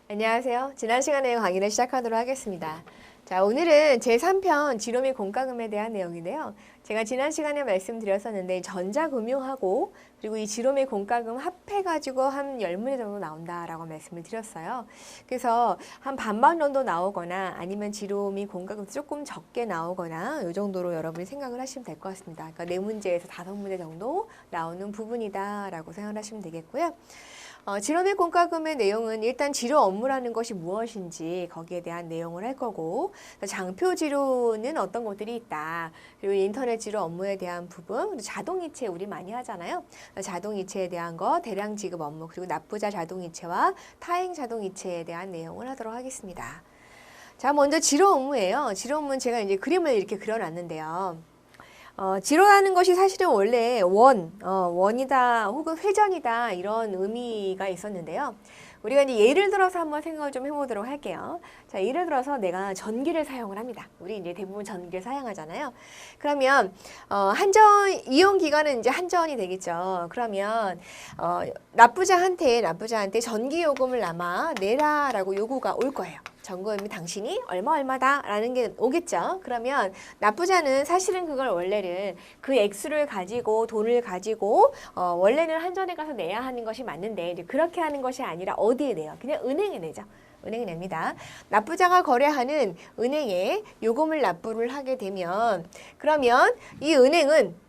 안녕하세요. 지난 시간에 강의를 시작하도록 하겠습니다. 자, 오늘은 제3편 지로 및 공과금에 대한 내용인데요. 제가 지난 시간에 말씀드렸었는데 전자금융하고 그리고 이 지로 및 공과금 합해가지고 한 10문제 정도 나온다라고 말씀을 드렸어요. 그래서 한 반반 정도 나오거나 아니면 지로 및 공과금 조금 적게 나오거나 이 정도로 여러분이 생각을 하시면 될 것 같습니다. 그러니까 4문제에서 5문제 정도 나오는 부분이다라고 생각을 하시면 되겠고요. 지로 및 공과금의 내용은 일단 지로 업무라는 것이 무엇인지 거기에 대한 내용을 할 거고, 장표 지로는 어떤 것들이 있다. 그리고 인터넷 지로 업무에 대한 부분, 그리고 자동이체 우리 많이 하잖아요. 자동이체에 대한 거, 대량 지급 업무, 그리고 납부자 자동이체와 타행 자동이체에 대한 내용을 하도록 하겠습니다. 자, 먼저 지로 업무예요. 지로 업무는 제가 이제 그림을 이렇게 그려놨는데요. 지로라는 것이 사실은 원래 원이다 혹은 회전이다 이런 의미가 있었는데요. 우리가 이제 예를 들어서 한번 생각을 좀 해보도록 할게요. 자, 예를 들어서 내가 전기를 사용을 합니다. 우리 이제 대부분 전기를 사용하잖아요. 그러면 이용 기간은 이제 한전이 되겠죠. 그러면 납부자한테 전기 요금을 아마 내라라고 요구가 올 거예요. 전기요금이 당신이 얼마다라는 게 오겠죠. 그러면 납부자는 사실은 그걸 원래는 그 액수를 가지고 돈을 가지고 원래는 한전에 가서 내야 하는 것이 맞는데 이제 그렇게 하는 것이 아니라 어디에 내요? 그냥 은행에 내죠. 은행에 냅니다. 납부자가 거래하는 은행에 요금을 납부를 하게 되면 그러면 이 은행은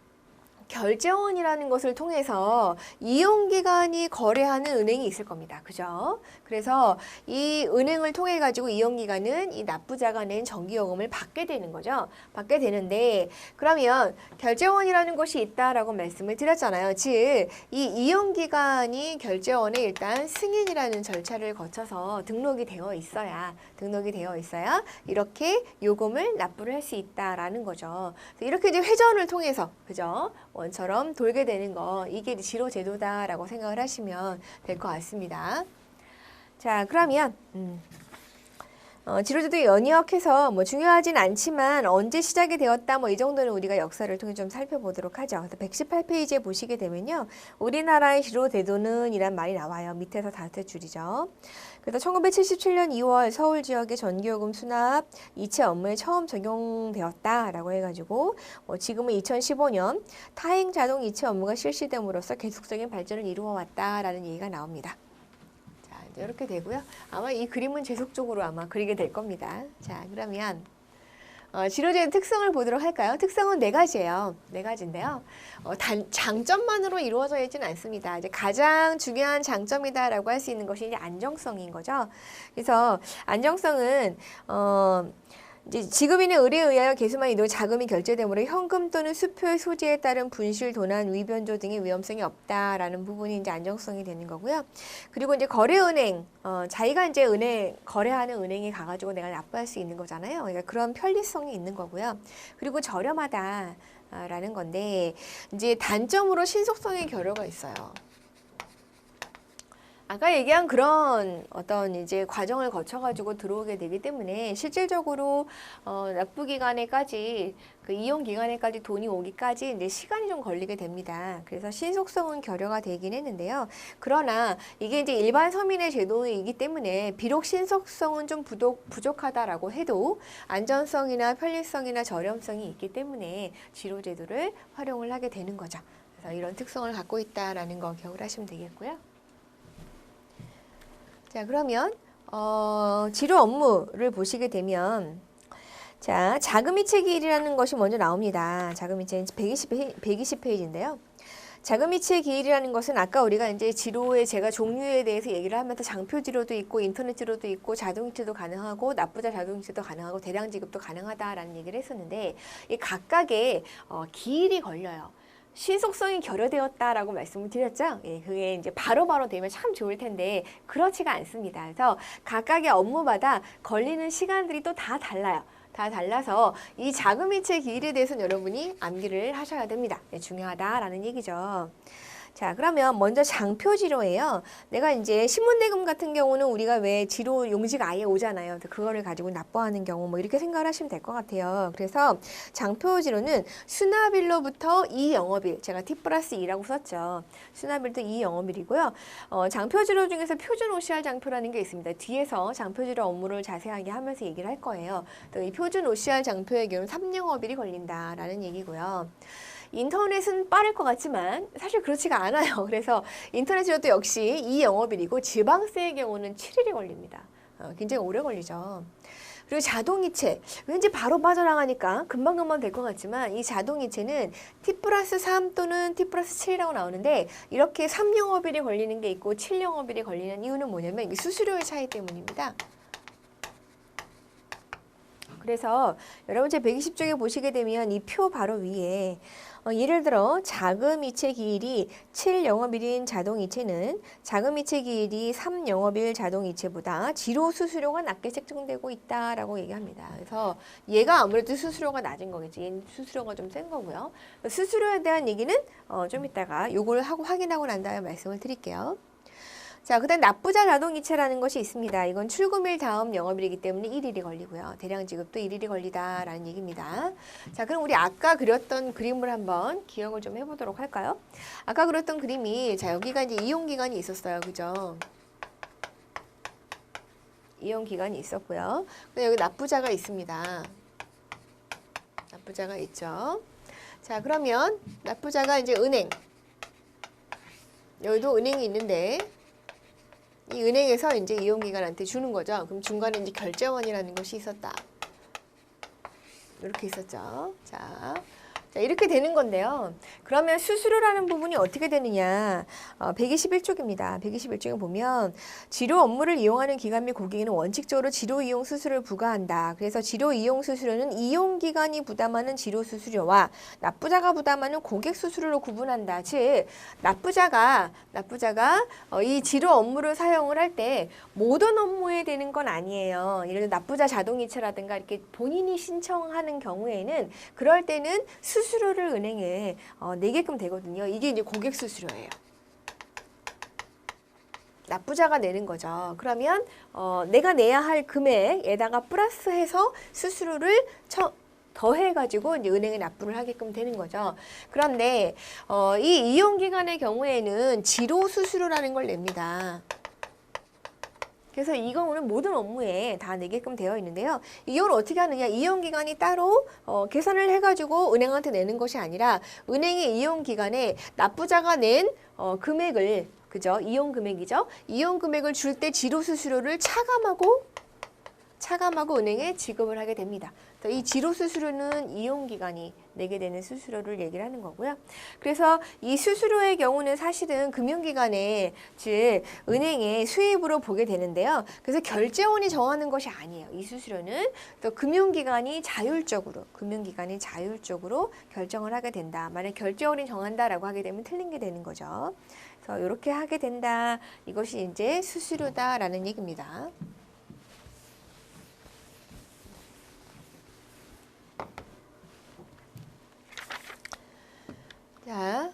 결제원이라는 것을 통해서 이용기관이 거래하는 은행이 있을 겁니다. 그죠? 그래서 이 은행을 통해 가지고 이용기관은 이 납부자가 낸 전기요금을 받게 되는 거죠. 받게 되는데 그러면 결제원이라는 것이 있다라고 말씀을 드렸잖아요. 즉, 이 이용기관이 결제원에 일단 승인이라는 절차를 거쳐서 등록이 되어 있어야 이렇게 요금을 납부를 할 수 있다라는 거죠. 이렇게 이제 회전을 통해서 그죠? 원처럼 돌게 되는 거 이게 지로 제도다라고 생각을 하시면 될 것 같습니다. 자, 그러면 지로제도 연이역해서 뭐 중요하진 않지만 언제 시작이 되었다 뭐 이 정도는 우리가 역사를 통해 좀 살펴보도록 하죠. 그래서 118페이지에 보시게 되면요. 우리나라의 지로제도는 이란 말이 나와요. 밑에서 5줄이죠. 그래서 1977년 2월 서울 지역의 전기요금 수납 이체 업무에 처음 적용되었다라고 해가지고 지금은 2015년 타행 자동 이체 업무가 실시됨으로써 계속적인 발전을 이루어 왔다라는 얘기가 나옵니다. 자, 이제 이렇게 되고요. 아마 이 그림은 계속적으로 아마 그리게 될 겁니다. 자, 그러면 지로제의 특성을 보도록 할까요? 특성은 4가지예요. 4가지인데요. 장점만으로 이루어져 있지는 않습니다. 이제 가장 중요한 장점이다라고 할 수 있는 것이 이제 안정성인 거죠. 그래서 안정성은 이제 지급인의 의뢰에 의하여 개수만 이동 자금이 결제되므로 현금 또는 수표의 소지에 따른 분실, 도난, 위변조 등의 위험성이 없다라는 부분이 이제 안정성이 되는 거고요. 그리고 이제 거래은행, 자기가 이제 거래하는 은행에 가가지고 내가 납부할 수 있는 거잖아요. 그러니까 그런 편리성이 있는 거고요. 그리고 저렴하다라는 건데 이제 단점으로 신속성의 결여가 있어요. 아까 얘기한 그런 어떤 이제 과정을 거쳐가지고 들어오게 되기 때문에 실질적으로 납부 기간에까지 그 이용 기간에까지 돈이 오기까지 이제 시간이 좀 걸리게 됩니다. 그래서 신속성은 결여가 되긴 했는데요. 그러나 이게 이제 일반 서민의 제도이기 때문에 비록 신속성은 좀 부족하다라고 해도 안전성이나 편리성이나 저렴성이 있기 때문에 지로제도를 활용을 하게 되는 거죠. 그래서 이런 특성을 갖고 있다라는 거 기억을 하시면 되겠고요. 자, 그러면 지로 업무를 보시게 되면 자, 자금이체 기일이라는 것이 먼저 나옵니다. 자금이체 120페이지인데요. 자금이체 기일이라는 것은 아까 우리가 이제 지로의 제가 종류에 대해서 얘기를 하면서 장표 지로도 있고 인터넷 지로도 있고 자동이체도 가능하고 납부자 자동이체도 가능하고 대량 지급도 가능하다라는 얘기를 했었는데 이 각각의 기일이 걸려요. 신속성이 결여되었다라고 말씀을 드렸죠. 예, 그게 이제 바로바로 되면 참 좋을 텐데 그렇지가 않습니다. 그래서 각각의 업무마다 걸리는 시간들이 또 다 달라요. 다 달라서 이 자금이체 기일에 대해서는 여러분이 암기를 하셔야 됩니다. 네, 중요하다라는 얘기죠. 자, 그러면 먼저 장표지로예요. 내가 이제 신문대금 같은 경우는 우리가 왜 지로 용지가 아예 오잖아요. 그거를 가지고 납부하는 경우 뭐 이렇게 생각을 하시면 될 것 같아요. 그래서 장표지로는 수납일로부터 2영업일, 제가 T+2라고 썼죠. 수납일도 2영업일이고요. 장표지로 중에서 표준 OCR 장표라는 게 있습니다. 뒤에서 장표지로 업무를 자세하게 하면서 얘기를 할 거예요. 또 이 표준 OCR 장표의 경우는 3영업일이 걸린다라는 얘기고요. 인터넷은 빠를 것 같지만 사실 그렇지가 않아요. 그래서 인터넷으로도 역시 2영업일이고 지방세의 경우는 7일이 걸립니다. 굉장히 오래 걸리죠. 그리고 자동이체, 왠지 바로 빠져나가니까 금방금방 될 것 같지만 이 자동이체는 T+3 또는 T+7이라고 나오는데 이렇게 3영업일이 걸리는 게 있고 7영업일이 걸리는 이유는 뭐냐면 이 수수료의 차이 때문입니다. 그래서 여러분 제 120쪽에 보시게 되면 이 표 바로 위에 예를 들어 자금이체 기일이 7영업일인 자동이체는 자금이체 기일이 3영업일 자동이체보다 지로 수수료가 낮게 책정되고 있다라고 얘기합니다. 그래서 얘가 아무래도 수수료가 낮은 거겠지. 얘는 수수료가 좀 센 거고요. 수수료에 대한 얘기는 좀 이따가 요걸 하고 확인하고 난 다음에 말씀을 드릴게요. 자, 그 다음 납부자 자동이체라는 것이 있습니다. 이건 출금일 다음 영업일이기 때문에 1일이 걸리고요. 대량 지급도 1일이 걸리다라는 얘기입니다. 자, 그럼 우리 아까 그렸던 그림을 한번 기억을 좀 해보도록 할까요? 아까 그렸던 그림이, 자, 여기가 이제 이용기간이 있었어요. 그죠? 이용기간이 있었고요. 근데 여기 납부자가 있습니다. 납부자가 있죠. 자, 그러면 납부자가 이제 은행. 여기도 은행이 있는데, 이 은행에서 이제 이용기관한테 주는 거죠. 그럼 중간에 이제 결제원이라는 것이 있었다. 이렇게 있었죠. 자, 이렇게 되는 건데요. 그러면 수수료라는 부분이 어떻게 되느냐. 121쪽입니다. 121쪽에 보면 지로 업무를 이용하는 기관 및 고객에는 원칙적으로 지로 이용 수수료를 부과한다. 그래서 지로 이용 수수료는 이용기관이 부담하는 지로 수수료와 납부자가 부담하는 고객 수수료로 구분한다. 즉 납부자가 이 지로 업무를 사용을 할 때 모든 업무에 되는 건 아니에요. 예를 들어 납부자 자동이체라든가 이렇게 본인이 신청하는 경우에는 그럴 때는 수수료를 은행에 내게끔 되거든요. 이게 이제 고객 수수료예요. 납부자가 내는 거죠. 그러면 내가 내야 할 금액에다가 플러스해서 수수료를 더해가지고 이제 은행에 납부를 하게끔 되는 거죠. 그런데 이 이용기간의 경우에는 지로 수수료라는 걸 냅니다. 그래서 이 경우는 모든 업무에 다 내게끔 되어 있는데요. 이걸 어떻게 하느냐. 이용기간이 따로 계산을 해가지고 은행한테 내는 것이 아니라 은행의 이용기간에 납부자가 낸 금액을, 그죠? 이용 금액이죠. 이용 금액을 줄 때 지로 수수료를 차감하고 은행에 지급을 하게 됩니다. 이 지로 수수료는 이용기관이 내게 되는 수수료를 얘기를 하는 거고요. 그래서 이 수수료의 경우는 사실은 금융기관에, 즉 은행의 수입으로 보게 되는데요. 그래서 결제원이 정하는 것이 아니에요. 이 수수료는 또 금융기관이 자율적으로 결정을 하게 된다. 만약 결제원이 정한다라고 하게 되면 틀린 게 되는 거죠. 그래서 이렇게 하게 된다. 이것이 이제 수수료다라는 얘기입니다. 자,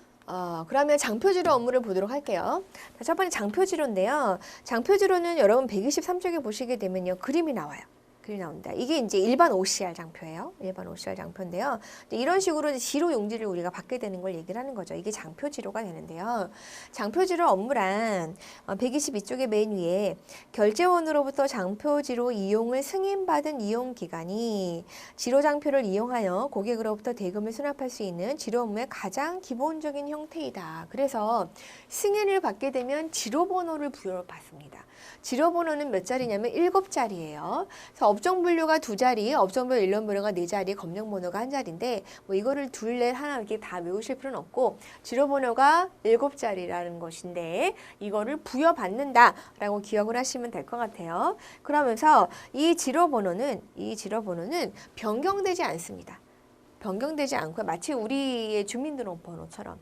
그러면 장표지로 업무를 보도록 할게요. 자, 첫 번째 장표지로인데요. 장표지로는 여러분 123쪽에 보시게 되면요. 그림이 나와요. 그림이 나옵니다. 이게 이제 일반 OCR 장표예요. 일반 OCR 장표인데요. 이런 식으로 지로 용지를 우리가 받게 되는 걸 얘기를 하는 거죠. 이게 장표지로가 되는데요. 장표지로 업무란 122쪽의 맨 위에 결제원으로부터 장표지로 이용을 승인받은 이용기관이 지로장표를 이용하여 고객으로부터 대금을 수납할 수 있는 지로 업무의 가장 기본적인 형태이다. 그래서 승인을 받게 되면 지로번호를 부여받습니다. 지로번호는 몇 자리냐면 7자리예요. 그래서 업종분류가 2자리, 업종별 일련번호가 4자리, 검정번호가 1자리인데 뭐 이거를 둘, 넷, 하나 이렇게 다 외우실 필요는 없고 지로번호가 7자리라는 것인데 이거를 부여받는다라고 기억을 하시면 될 것 같아요. 그러면서 이 지로번호는 변경되지 않습니다. 변경되지 않고 마치 우리의 주민등록번호처럼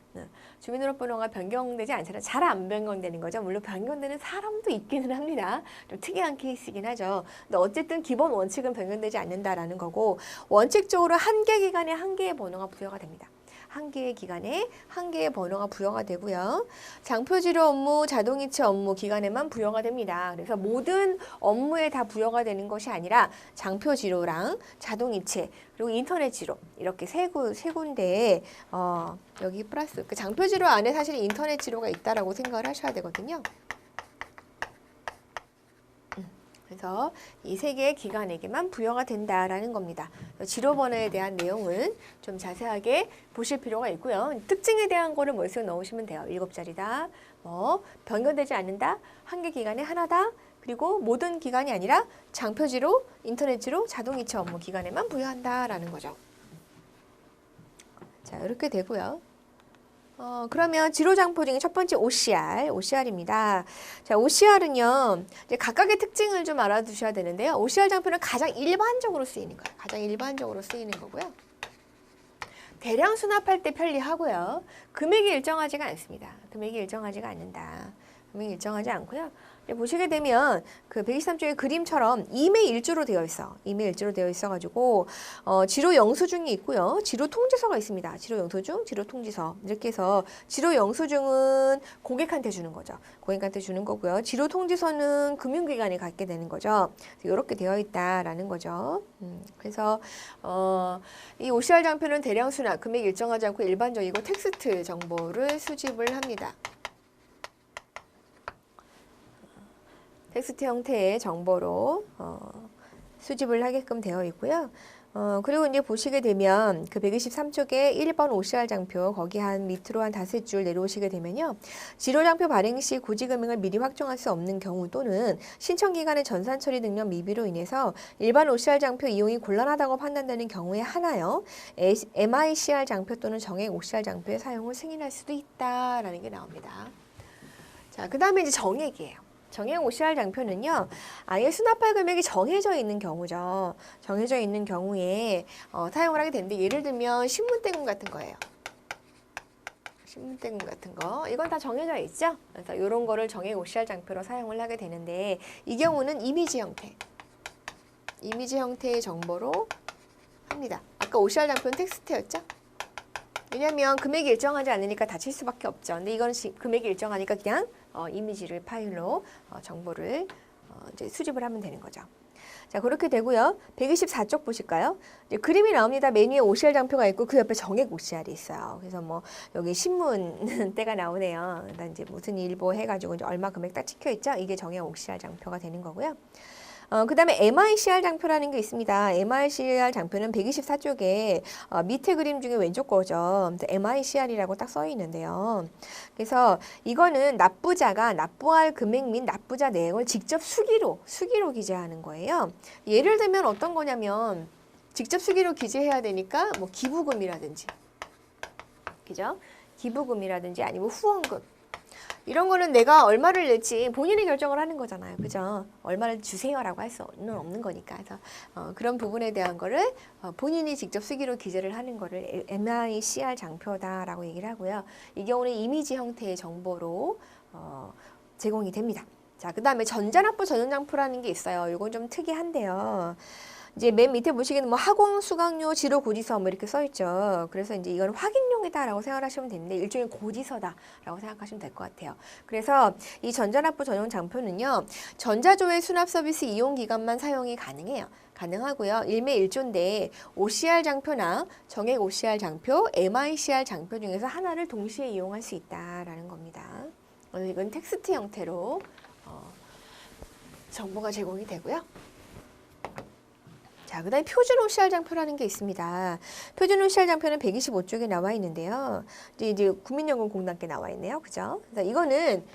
주민등록번호가 변경되지 않잖아요. 잘 안 변경되는 거죠. 물론 변경되는 사람도 있기는 합니다. 좀 특이한 케이스이긴 하죠. 근데 어쨌든 기본 원칙은 변경되지 않는다라는 거고 원칙적으로 한 개 기간에 한 개의 번호가 부여가 됩니다. 한 개의 기간에 한 개의 번호가 부여가 되고요. 장표지로 업무, 자동이체 업무 기간에만 부여가 됩니다. 그래서 모든 업무에 다 부여가 되는 것이 아니라 장표지로랑 자동이체 그리고 인터넷 지로 이렇게 세 군데에 여기 플러스 그 장표지로 안에 사실 인터넷 지로가 있다라고 생각을 하셔야 되거든요. 그래서 이 세 개의 기관에게만 부여가 된다라는 겁니다. 지로 번호에 대한 내용은 좀 자세하게 보실 필요가 있고요. 특징에 대한 거를 머릿속에 넣으시면 돼요. 7자리다. 변경되지 않는다. 한 개 기간에 하나다. 그리고 모든 기간이 아니라 장표지로, 인터넷지로, 자동이체 업무 기간에만 부여한다라는 거죠. 자, 이렇게 되고요. 그러면 지로장표 중에 첫 번째 OCR입니다. 자, OCR은요, 이제 각각의 특징을 좀 알아두셔야 되는데요. OCR 장표는 가장 일반적으로 쓰이는 거예요. 가장 일반적으로 쓰이는 거고요. 대량 수납할 때 편리하고요. 금액이 일정하지가 않습니다. 금액이 일정하지가 않는다. 금액이 일정하지 않고요. 보시게 되면 그 123쪽의 그림처럼 임의 일조로 되어 있어. 임의 일조로 되어 있어가지고 지로 영수증이 있고요. 지로 통지서가 있습니다. 지로 영수증, 지로 통지서 이렇게 해서 지로 영수증은 고객한테 주는 거죠. 고객한테 주는 거고요. 지로 통지서는 금융기관에 갖게 되는 거죠. 이렇게 되어 있다라는 거죠. 그래서 이 OCR 장표는 대량 수납, 금액이 일정하지 않고 일반적이고 텍스트 정보를 수집을 합니다. 텍스트 형태의 정보로 수집을 하게끔 되어 있고요. 그리고 이제 보시게 되면 그 123쪽에 1번 OCR 장표 거기 한 밑으로 한 5줄 내려오시게 되면요. 지로 장표 발행 시 고지 금액을 미리 확정할 수 없는 경우 또는 신청 기간의 전산 처리 능력 미비로 인해서 일반 OCR 장표 이용이 곤란하다고 판단되는 경우에 하나요. MICR 장표 또는 정액 OCR 장표의 사용을 승인할 수도 있다라는 게 나옵니다. 자, 그다음에 이제 정액이에요. 정액 OCR 장표는요, 아예 수납할 금액이 정해져 있는 경우죠. 정해져 있는 경우에 사용을 하게 되는데, 예를 들면 신문대금 같은 거예요. 신문대금 같은 거. 이건 다 정해져 있죠? 그래서 이런 거를 정액 OCR 장표로 사용을 하게 되는데, 이 경우는 이미지 형태. 이미지 형태의 정보로 합니다. 아까 OCR 장표는 텍스트였죠? 왜냐하면 금액이 일정하지 않으니까 다칠 수밖에 없죠. 근데 이거는 금액이 일정하니까 그냥 이미지를 파일로 정보를 이제 수집을 하면 되는 거죠. 자, 그렇게 되고요. 124쪽 보실까요? 이제 그림이 나옵니다. 메뉴에 OCR 장표가 있고 그 옆에 정액 OCR이 있어요. 그래서 뭐 여기 신문 때가 나오네요. 일단 이제 무슨 일보 해가지고 이제 얼마 금액 딱 찍혀 있죠. 이게 정액 OCR 장표가 되는 거고요. 그 다음에 MICR 장표라는 게 있습니다. MICR 장표는 124쪽에 밑에 그림 중에 왼쪽 거죠. MICR이라고 딱 써 있는데요. 그래서 이거는 납부자가 납부할 금액 및 납부자 내역을 직접 수기로 기재하는 거예요. 예를 들면 어떤 거냐면 직접 수기로 기재해야 되니까 뭐 기부금이라든지, 그죠? 기부금이라든지 아니면 후원금. 이런 거는 내가 얼마를 낼지 본인이 결정을 하는 거잖아요. 그죠? 얼마를 주세요라고 할 수는 없는 거니까. 그래서 그런 부분에 대한 거를 본인이 직접 수기로 기재를 하는 거를 MICR 장표다라고 얘기를 하고요. 이 경우는 이미지 형태의 정보로 제공이 됩니다. 자, 그 다음에 전자납부 전용장표라는 게 있어요. 이건 좀 특이한데요. 이제 맨 밑에 보시기에는 뭐 학원 수강료 지로 고지서 뭐 이렇게 써 있죠. 그래서 이제 이건 확인용이다라고 생각하시면 되는데 일종의 고지서다라고 생각하시면 될 것 같아요. 그래서 이 전자납부 전용 장표는요, 전자조회 수납 서비스 이용 기간만 사용이 가능하고요. 일매 일조인데 OCR 장표나 정액 OCR 장표, MICR 장표 중에서 하나를 동시에 이용할 수 있다라는 겁니다. 이건 텍스트 형태로 정보가 제공이 되고요. 자, 그 다음에 표준 OCR 장표라는 게 있습니다. 표준 OCR 장표는 125쪽에 나와 있는데요. 이제 국민연금공단께 나와 있네요. 그죠? 그래서 이거는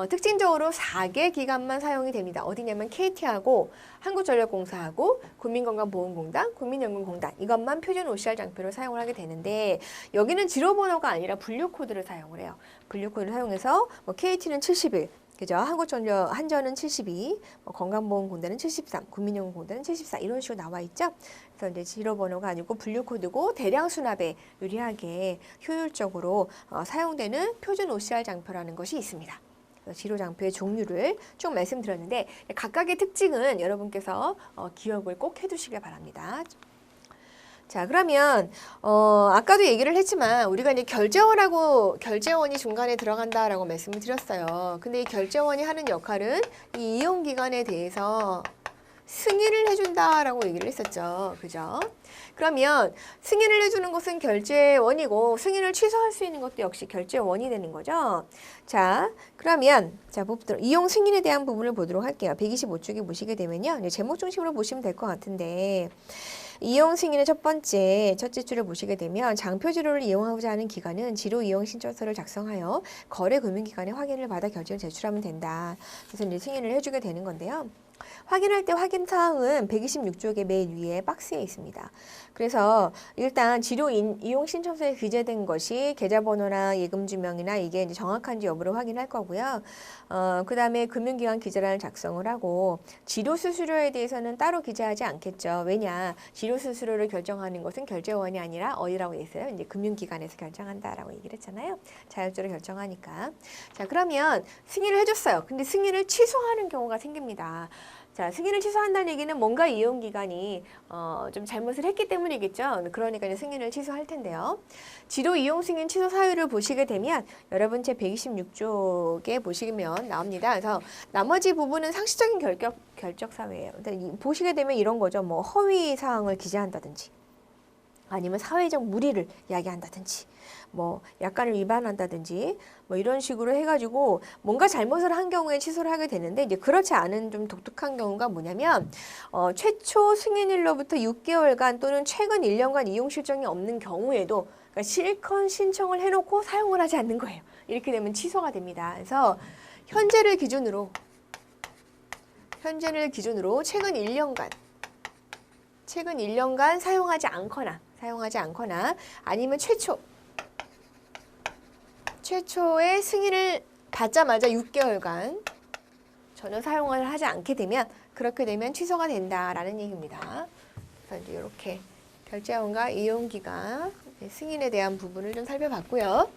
특징적으로 4개 기관만 사용이 됩니다. 어디냐면 KT하고 한국전력공사하고 국민건강보험공단, 국민연금공단 이것만 표준 OCR 장표를 사용을 하게 되는데 여기는 지로번호가 아니라 분류코드를 사용을 해요. 분류코드를 사용해서 뭐 KT는 71, 그죠? 한국전력 한전은 72, 건강보험공단은 73, 국민연금공단은 74 이런 식으로 나와 있죠. 그래서 이제 지로번호가 아니고 분류코드고 대량 수납에 유리하게 효율적으로 사용되는 표준 OCR 장표라는 것이 있습니다. 지로 장표의 종류를 쭉 말씀드렸는데 각각의 특징은 여러분께서 기억을 꼭 해두시길 바랍니다. 자, 그러면 아까도 얘기를 했지만 우리가 이제 결제원이 중간에 들어간다라고 말씀을 드렸어요. 근데 이 결제원이 하는 역할은 이 이용기간에 대해서 승인을 해준다라고 얘기를 했었죠. 그죠? 그러면 승인을 해주는 것은 결제원이고 승인을 취소할 수 있는 것도 역시 결제원이 되는 거죠. 자, 그러면 이용 승인에 대한 부분을 보도록 할게요. 125쪽에 보시게 되면요. 이제 제목 중심으로 보시면 될 것 같은데 이용 승인의 첫째 줄을 보시게 되면 장표 지료를 이용하고자 하는 기관은 지료 이용 신청서를 작성하여 거래 금융기관에 확인을 받아 결제를 제출하면 된다. 그래서 이제 승인을 해주게 되는 건데요. 확인할 때 확인 사항은 126쪽의 맨 위에 박스에 있습니다. 그래서 일단 지료 이용 신청서에 기재된 것이 계좌번호나 예금주명이나 이게 이제 정확한지 여부를 확인할 거고요. 그 다음에 금융기관 기재란을 작성을 하고 지료 수수료에 대해서는 따로 기재하지 않겠죠. 왜냐? 지료 수수료를 결정하는 것은 결제원이 아니라 어디라고 했어요? 이제 금융기관에서 결정한다라고 얘기를 했잖아요. 자율적으로 결정하니까. 자, 그러면 승인을 해줬어요. 근데 승인을 취소하는 경우가 생깁니다. 자, 승인을 취소한다는 얘기는 뭔가 이용기관이 좀 잘못을 했기 때문이겠죠. 그러니까 이제 승인을 취소할 텐데요. 지료 이용 승인 취소 사유를 보시게 되면 여러분 제 126쪽에 보시면 나옵니다. 그래서 나머지 부분은 상시적인 결적 사유예요. 보시게 되면 이런 거죠. 뭐 허위 사항을 기재한다든지 아니면 사회적 무리를 이야기한다든지 뭐 약관을 위반한다든지 뭐 이런 식으로 해가지고 뭔가 잘못을 한 경우에 취소를 하게 되는데 이제 그렇지 않은 좀 독특한 경우가 뭐냐면 최초 승인일로부터 6개월간 또는 최근 1년간 이용 실정이 없는 경우에도 그러니까 실컷 신청을 해놓고 사용을 하지 않는 거예요. 이렇게 되면 취소가 됩니다. 그래서 현재를 기준으로 최근 1년간 사용하지 않거나 아니면 최초의 승인을 받자마자 6개월간 전혀 사용을 하지 않게 되면 그렇게 되면 취소가 된다라는 얘기입니다. 그래서 이제 이렇게 결제원과 이용기관 승인에 대한 부분을 좀 살펴봤고요.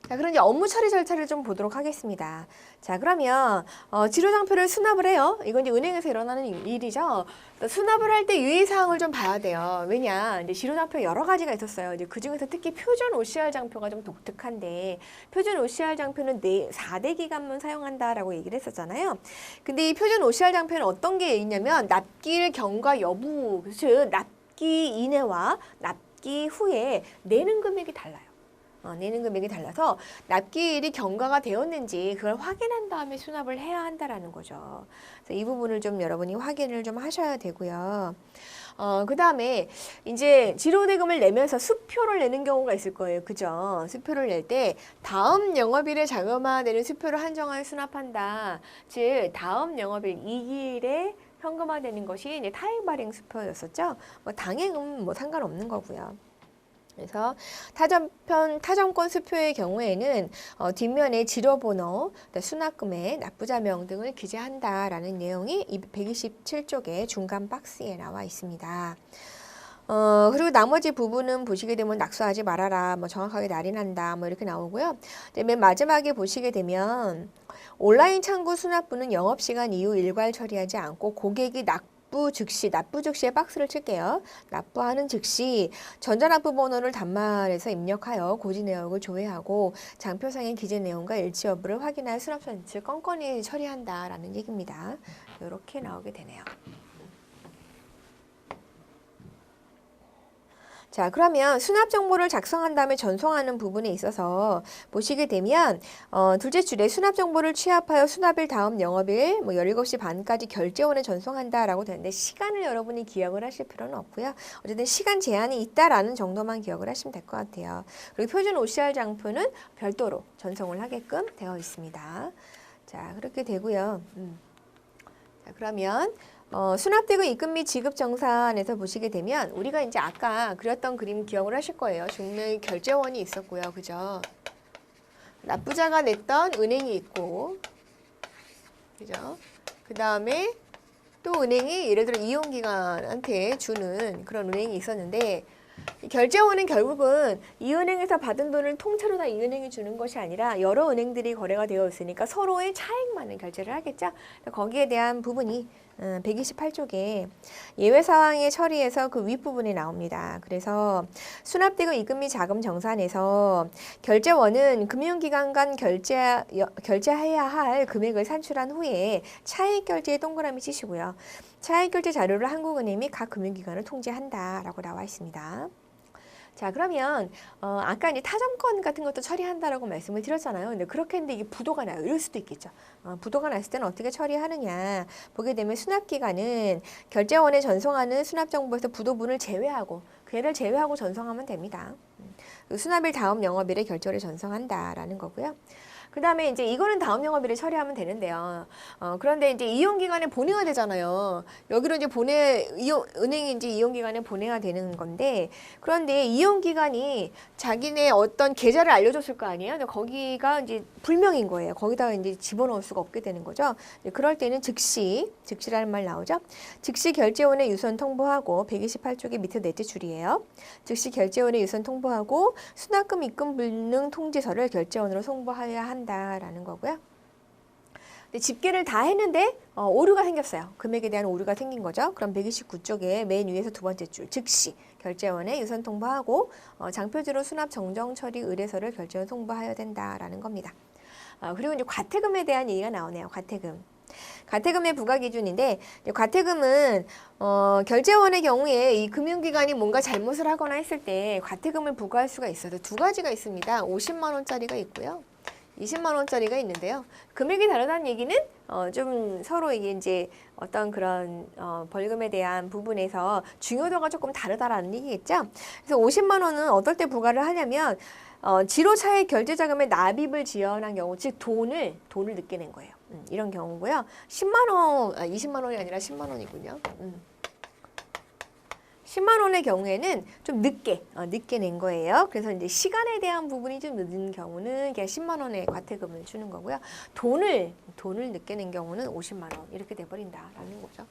자, 그럼 이제 업무 처리 절차를 좀 보도록 하겠습니다. 자, 그러면 지료장표를 수납을 해요. 이건 이제 은행에서 일어나는 일이죠. 수납을 할 때 유의사항을 좀 봐야 돼요. 왜냐, 이제 지료장표 여러 가지가 있었어요. 이제 그 중에서 특히 표준 OCR 장표가 좀 독특한데, 표준 OCR 장표는 4대 기간만 사용한다라고 얘기를 했었잖아요. 근데 이 표준 OCR 장표는 어떤 게 있냐면, 납기일 경과 여부, 즉 납기 이내와 납기 후에 내는 금액이 달라요. 내는 금액이 달라서 납기일이 경과가 되었는지 그걸 확인한 다음에 수납을 해야 한다라는 거죠. 그래서 이 부분을 좀 여러분이 확인을 좀 하셔야 되고요. 그 다음에 이제 지료대금을 내면서 수표를 내는 경우가 있을 거예요. 그죠? 수표를 낼 때 다음 영업일에 자금화되는 수표를 한정하여 수납한다. 즉 다음 영업일 2일에 현금화되는 것이 이제 타액 발행 수표였었죠. 당행은 뭐 상관없는 거고요. 그래서 타점권 수표의 경우에는 뒷면에 지료번호, 수납금액, 납부자명 등을 기재한다라는 내용이 127쪽의 중간 박스에 나와 있습니다. 그리고 나머지 부분은 보시게 되면 낙수하지 말아라, 뭐 정확하게 날인한다, 뭐 이렇게 나오고요. 맨 마지막에 보시게 되면 온라인 창구 수납부는 영업시간 이후 일괄 처리하지 않고 고객이 납부 즉시의 박스를 칠게요. 납부하는 즉시 전자납부 번호를 단말해서 입력하여 고지 내역을 조회하고 장표상의 기재 내용과 일치 여부를 확인하여 수납선을 건건히 처리한다라는 얘기입니다. 이렇게 나오게 되네요. 자, 그러면 수납 정보를 작성한 다음에 전송하는 부분에 있어서 보시게 되면 둘째 줄에 수납 정보를 취합하여 수납일 다음 영업일 17시 반까지 결제원에 전송한다라고 되는데 시간을 여러분이 기억을 하실 필요는 없고요. 어쨌든 시간 제한이 있다라는 정도만 기억을 하시면 될 것 같아요. 그리고 표준 OCR 장표는 별도로 전송을 하게끔 되어 있습니다. 자, 그렇게 되고요. 자, 그러면 수납대금 입금 및 지급 정산에서 보시게 되면 우리가 이제 아까 그렸던 그림 기억을 하실 거예요. 중매 결제원이 있었고요. 그죠? 납부자가 냈던 은행이 있고, 그죠? 그 다음에 또 은행이 예를 들어 이용기관한테 주는 그런 은행이 있었는데 결제원은 결국은 이 은행에서 받은 돈을 통째로 다 이 은행이 주는 것이 아니라 여러 은행들이 거래가 되어 있으니까 서로의 차익만을 결제를 하겠죠. 거기에 대한 부분이 128쪽에 예외 사항의 처리에서 그 윗부분에 나옵니다. 그래서 수납되고 입금 및 자금 정산에서 결제원은 금융기관 간 결제해야 할 금액을 산출한 후에 차익 결제에 동그라미 치시고요. 차익 결제 자료를 한국은행이 각 금융기관을 통지한다라고 나와 있습니다. 자, 그러면 아까 이제 타점권 같은 것도 처리한다라고 말씀을 드렸잖아요. 근데 그렇게 했는데 이게 부도가 나요. 이럴 수도 있겠죠. 부도가 났을 때는 어떻게 처리하느냐 보게 되면 수납기간은 결제원에 전송하는 수납정보에서 부도분을 제외하고 걔를 제외하고 전송하면 됩니다. 수납일 다음 영업일에 결제를 전송한다라는 거고요. 그 다음에 이제 이거는 다음 영업일에 처리하면 되는데요. 그런데 이제 이용기간에 보내야 되잖아요. 여기로 이제 은행이 이제 이용기간에 보내야 되는 건데, 그런데 이용기간이 자기네 어떤 계좌를 알려줬을 거 아니에요? 근데 거기가 이제 불명인 거예요. 거기다가 이제 집어넣을 수가 없게 되는 거죠. 그럴 때는 즉시라는 말 나오죠? 즉시 결제원에 유선 통보하고 128쪽의 밑에 넷째 줄이에요. 즉시 결제원에 유선 통보하고 수납금 입금 불능 통지서를 결제원으로 송부해야 한다라는 거고요. 근데 집계를 다 했는데 오류가 생겼어요. 금액에 대한 오류가 생긴 거죠. 그럼 129쪽에 맨 위에서 두 번째 줄 즉시 결제원에 유선 통보하고 장표지로 수납 정정 처리 의뢰서를 결제원 송부하여야 된다라는 겁니다. 그리고 이제 과태금에 대한 얘기가 나오네요. 과태금의 부과 기준인데 과태금은 결제원의 경우에 이 금융기관이 뭔가 잘못을 하거나 했을 때 과태금을 부과할 수가 있어서 두 가지가 있습니다. 50만 원짜리가 있고요. 20만 원짜리가 있는데요. 금액이 다르다는 얘기는 좀 서로 이게 이제 어떤 그런 벌금에 대한 부분에서 중요도가 조금 다르다라는 얘기겠죠. 그래서 50만 원은 어떨 때 부과를 하냐면 지로차액 결제자금에 납입을 지연한 경우, 즉 돈을 늦게 낸 거예요. 이런 경우고요. 10만 원, 20만 원이 아니라 10만 원이군요. 10만 원의 경우에는 좀 늦게 낸 거예요. 그래서 이제 시간에 대한 부분이 좀 늦은 경우는 그냥 10만 원의 과태금을 주는 거고요. 돈을 늦게 낸 경우는 50만 원 이렇게 돼버린다라는 거죠.